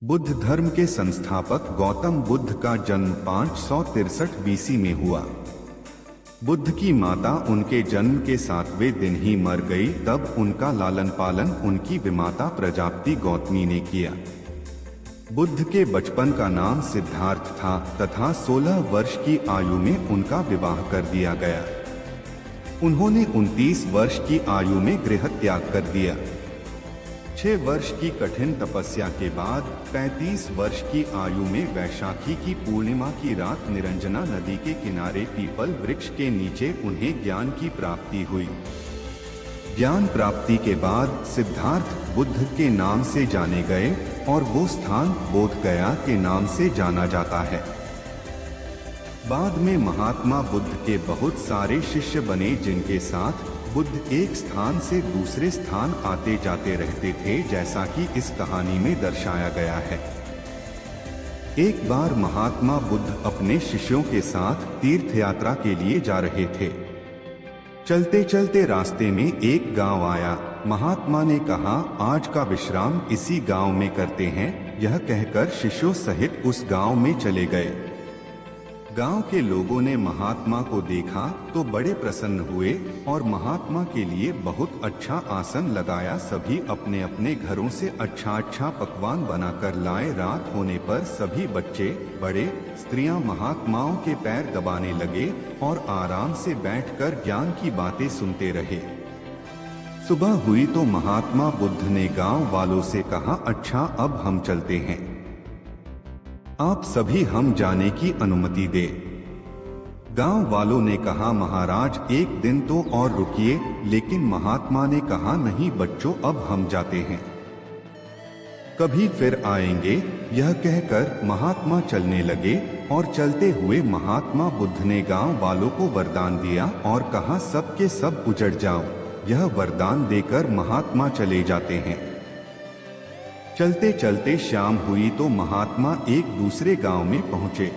बुद्ध धर्म के संस्थापक गौतम बुद्ध का जन्म 563 बीसी में हुआ। बुद्ध की माता उनके जन्म के 7वें दिन ही मर गई। तब उनका लालन पालन उनकी विमाता प्रजापति गौतमी ने किया। बुद्ध के बचपन का नाम सिद्धार्थ था तथा 16 वर्ष की आयु में उनका विवाह कर दिया गया। उन्होंने 29 वर्ष की आयु में गृह त्याग कर दिया। 6 वर्ष की कठिन तपस्या के बाद 35 वर्ष की आयु में वैशाखी की पूर्णिमा की रात निरंजना नदी के किनारे पीपल वृक्ष के नीचे उन्हें ज्ञान की प्राप्ति हुई। ज्ञान प्राप्ति के बाद सिद्धार्थ बुद्ध के नाम से जाने गए और वो स्थान बोध गया के नाम से जाना जाता है। बाद में महात्मा बुद्ध के बहुत सारे शिष्य बने जिनके साथ बुद्ध एक स्थान से दूसरे स्थान आते जाते रहते थे, जैसा कि इस कहानी में दर्शाया गया है। एक बार महात्मा बुद्ध अपने शिष्यों के साथ तीर्थ यात्रा के लिए जा रहे थे। चलते चलते रास्ते में एक गांव आया। महात्मा ने कहा, आज का विश्राम इसी गांव में करते हैं। यह कहकर शिष्यों सहित उस गांव में चले गए। गांव के लोगों ने महात्मा को देखा तो बड़े प्रसन्न हुए और महात्मा के लिए बहुत अच्छा आसन लगाया। सभी अपने अपने घरों से अच्छा अच्छा पकवान बनाकर लाए। रात होने पर सभी बच्चे, बड़े, स्त्रियां महात्माओं के पैर दबाने लगे और आराम से बैठकर ज्ञान की बातें सुनते रहे। सुबह हुई तो महात्मा बुद्ध ने गांव वालों से कहा, अच्छा अब हम चलते हैं, आप सभी हम जाने की अनुमति दे। गांव वालों ने कहा, महाराज एक दिन तो और रुकिए। लेकिन महात्मा ने कहा, नहीं बच्चों, अब हम जाते हैं, कभी फिर आएंगे। यह कहकर महात्मा चलने लगे और चलते हुए महात्मा बुद्ध ने गांव वालों को वरदान दिया और कहा, सब के सब उजड़ जाओ। यह वरदान देकर महात्मा चले जाते हैं। चलते चलते शाम हुई तो महात्मा एक दूसरे गांव में पहुंचे।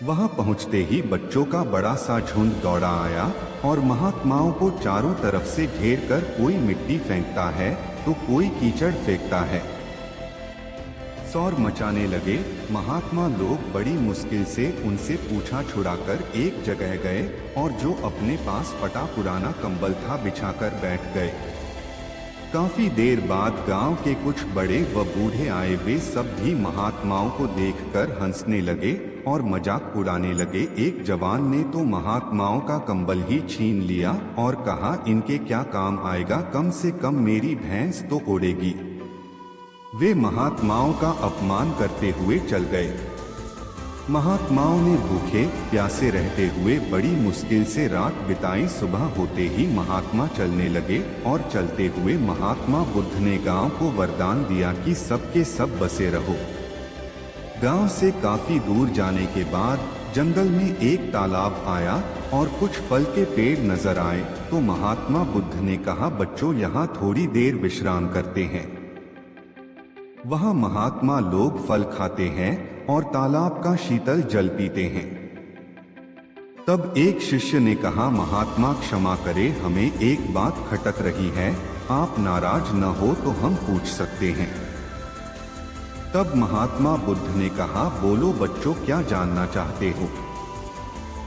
वहां पहुंचते ही बच्चों का बड़ा सा झुंड दौड़ा आया और महात्माओं को चारों तरफ से घेर कर कोई मिट्टी फेंकता है तो कोई कीचड़ फेंकता है। शोर मचाने लगे। महात्मा लोग बड़ी मुश्किल से उनसे पूछा छुड़ाकर एक जगह गए और जो अपने पास फटा पुराना कंबल था बिछाकर बैठ गए। काफी देर बाद गांव के कुछ बड़े व बूढ़े आए। वे सब भी महात्माओं को देखकर हंसने लगे और मजाक उड़ाने लगे। एक जवान ने तो महात्माओं का कंबल ही छीन लिया और कहा, इनके क्या काम आएगा, कम से कम मेरी भैंस तो ओढ़ेगी। वे महात्माओं का अपमान करते हुए चल गए। महात्माओं ने भूखे प्यासे रहते हुए बड़ी मुश्किल से रात बिताई। सुबह होते ही महात्मा चलने लगे और चलते हुए महात्मा बुद्ध ने गांव को वरदान दिया कि सबके सब बसे रहो। गांव से काफी दूर जाने के बाद जंगल में एक तालाब आया और कुछ फल के पेड़ नजर आए तो महात्मा बुद्ध ने कहा, बच्चों यहाँ थोड़ी देर विश्राम करते हैं। वहाँ महात्मा लोग फल खाते हैं और तालाब का शीतल जल पीते हैं। तब एक शिष्य ने कहा, महात्मा क्षमा करे, हमें एक बात खटक रही है, आप नाराज न हो तो हम पूछ सकते हैं। तब महात्मा बुद्ध ने कहा, बोलो बच्चों, क्या जानना चाहते हो।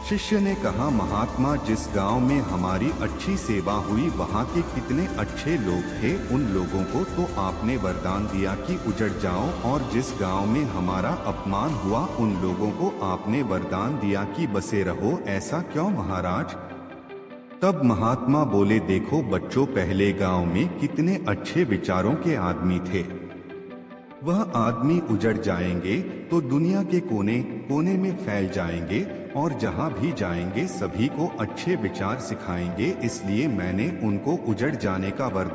शिष्य ने कहा, महात्मा जिस गांव में हमारी अच्छी सेवा हुई वहां के कितने अच्छे लोग थे। उन लोगों को तो आपने वरदान दिया कि उजड़ जाओ, और जिस गांव में हमारा अपमान हुआ उन लोगों को आपने वरदान दिया कि बसे रहो। ऐसा क्यों महाराज। तब महात्मा बोले, देखो बच्चों, पहले गांव में कितने अच्छे विचारों के आदमी थे। वह आदमी उजड़ जाएंगे तो दुनिया के कोने कोने में फैल जाएंगे और जहां भी जाएंगे सभी को अच्छे विचार सिखाएंगे। इसलिए मैंने उनको उजड़ जाने का वरदान